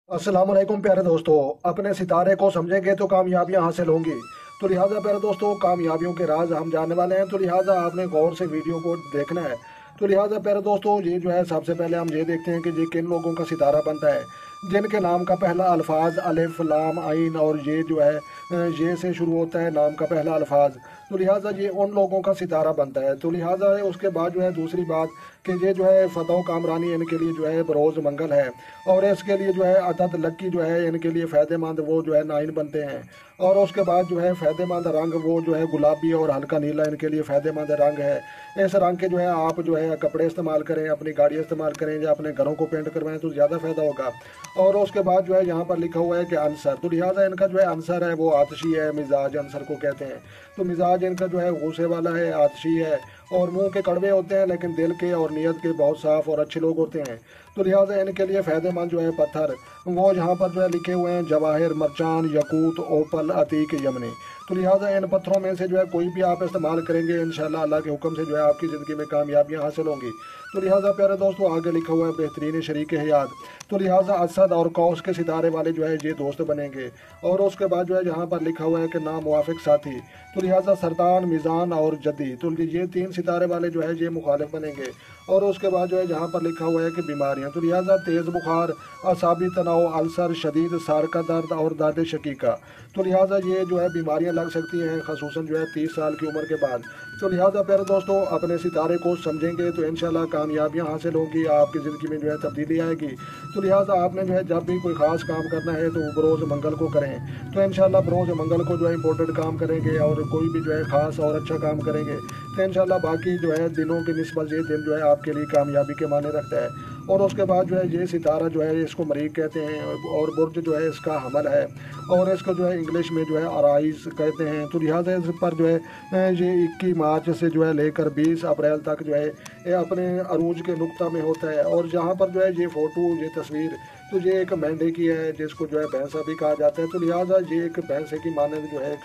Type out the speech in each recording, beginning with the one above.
अस्सलाम वालेकुम प्यारे दोस्तों। अपने सितारे को समझेंगे तो कामयाबियां हासिल होंगी। तो लिहाजा प्यारे दोस्तों, कामयाबियों के राज हम जानने वाले हैं, तो लिहाजा आपने गौर से वीडियो को देखना है। तो लिहाजा प्यारे दोस्तों, ये जो है सबसे पहले हम ये देखते हैं कि ये किन लोगों का सितारा बनता है, जिनके नाम का पहला अल्फाज अलिफ लाम आइन और ये जो है ये से शुरू होता है नाम का पहला अल्फाज। तो लिहाजा ये उन लोगों का सितारा बनता है। तो लिहाजा उसके बाद जो है दूसरी बात कि ये जो है फतह कामरानी इनके लिए जो है बरोज़ मंगल है, और इसके लिए जो है अदद लक्की जो है इनके लिए फ़ायदेमंद वो जो है नाइन बनते हैं। और उसके बाद जो है फ़ायदेमंद रंग वो जो है गुलाबी और हल्का नीला इनके लिए फ़ायदेमंद रंग है। इस रंग के जो है आप जो है कपड़े इस्तेमाल करें, अपनी गाड़ी इस्तेमाल करें या अपने घरों को पेंट करवाएं तो ज़्यादा फ़ायदा होगा। और उसके बाद जो है यहाँ पर लिखा हुआ है कि अंसर, तो लिहाजा इनका जो है अंसर है वो आतशी है, मिजाज अंसर को कहते हैं। तो मिजाज इनका जो है गुस्से वाला है, आतशी है, और मुंह के कड़वे होते हैं लेकिन दिल के और नीयत के बहुत साफ और अच्छे लोग होते हैं। तो लिहाजा इनके लिए फ़ायदेमंद जो है पत्थर वो यहाँ पर जो है लिखे हुए हैं जवाहिर, मरचान, यकूत, ओपल, अतीक, यमनी। तो लिहाजा इन पत्थरों में से जो है कोई भी आप इस्तेमाल करेंगे इंशाल्लाह अल्लाह के हुक्म से जो है आपकी ज़िंदगी में कामयाबियाँ हासिल होंगी। तो लिहाजा प्यारे दोस्तों, आगे लिखा हुआ है बेहतरीन शरीक हयात। तो लिहाजा असद और कौस के सितारे वाले जो है ये दोस्त बनेंगे। और उसके बाद जो है यहाँ पर लिखा हुआ है कि नामुवाफिक साथी। तो लिहाजा सरदान, मिज़ान और जदी, तो ये तीन सितारे वाले जो है ये मुखालिफ बनेंगे। और उसके बाद जो है यहाँ पर लिखा हुआ है कि बीमारियाँ, तो लिहाजा तेज़ बुखार, असाबी तनाव, अल्सर, शदीद सार का दर्द और दाद शकीका। तो लिहाजा ये जो है बीमारियाँ लग सकती हैं खसूसन जो है 30 साल की उम्र के बाद। तो लिहाजा प्यारे दोस्तों, अपने सितारे को समझेंगे तो इंशाल्लाह कामयाबियाँ हासिल होंगी, आपकी ज़िंदगी में जो है तब्दीली आएगी। तो लिहाजा आपने जो है जब भी कोई ख़ास काम करना है तो बरोज़ मंगल को करें। तो इंशाल्लाह बरोज़ मंगल को जो है इंपॉर्टेंट काम करेंगे और कोई भी जो है ख़ास और अच्छा काम करेंगे तो इंशाल्लाह बाकी जो है दिनों की निस्बत ये दिन जो है आपके लिए कामयाबी के माने रखता है। और उसके बाद जो है ये सितारा जो है इसको मरीक कहते हैं, और बुर्ज जो है इसका हमल है, और इसको जो है इंग्लिश में जो है अराइज कहते हैं। तो लिहाजा इस पर जो है ये 21 मार्च से जो है लेकर 20 अप्रैल तक जो है ये अपने अरूज के नुक्ता में होता है। और जहाँ पर जो है ये फ़ोटो, ये तस्वीर, तो ये एक मेंढे की है जिसको जो है भैंसा भी कहा जाता है। तो लिहाजा ये एक भैंसे की मानद जो है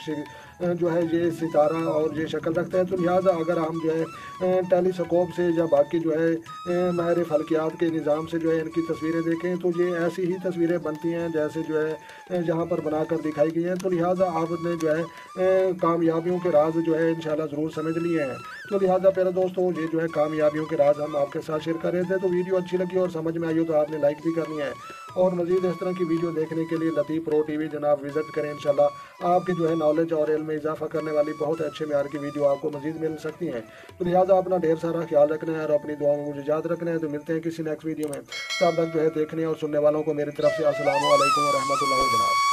जो है ये सितारा और ये शक्ल रखता है। तो लिहाजा अगर हम जो है टेलीस्कोप से या बाकी जो है माहिर फल्कियात के निज़ाम से जो है इनकी तस्वीरें देखें तो ये ऐसी ही तस्वीरें बनती हैं जैसे जो है जहाँ पर बनाकर दिखाई गई हैं। तो लिहाजा आपने जो है कामयाबियों के राज जो है इंशाल्लाह ज़रूर समझ लिए हैं। तो लिहाजा प्यारे दोस्तों, ये जो है कामयाबियों के राज हम आपके साथ शेयर कर रहे थे। तो वीडियो अच्छी लगी और समझ में आई हो तो आपने लाइक भी करनी है। और मज़ीद इस तरह की वीडियो देखने के लिए लतीफ़ प्रो टीवी जनाब विज़िट करें। इंशाल्लाह आपकी जो है नॉलेज और इल्म में इजाफा करने वाली बहुत अच्छे म्यार की वीडियो आपको मज़ीद मिल सकती हैं। तो लिहाजा अपना ढेर सारा ख्याल रखना है और अपनी दुआओं में मुझे याद रखना है। तो मिलते हैं किसी नेक्स्ट वीडियो में। तब तक जो है देखने और सुनने वालों को मेरी तरफ से अस्सलामु अलैकुम व रहमतुल्लाहि जनाब।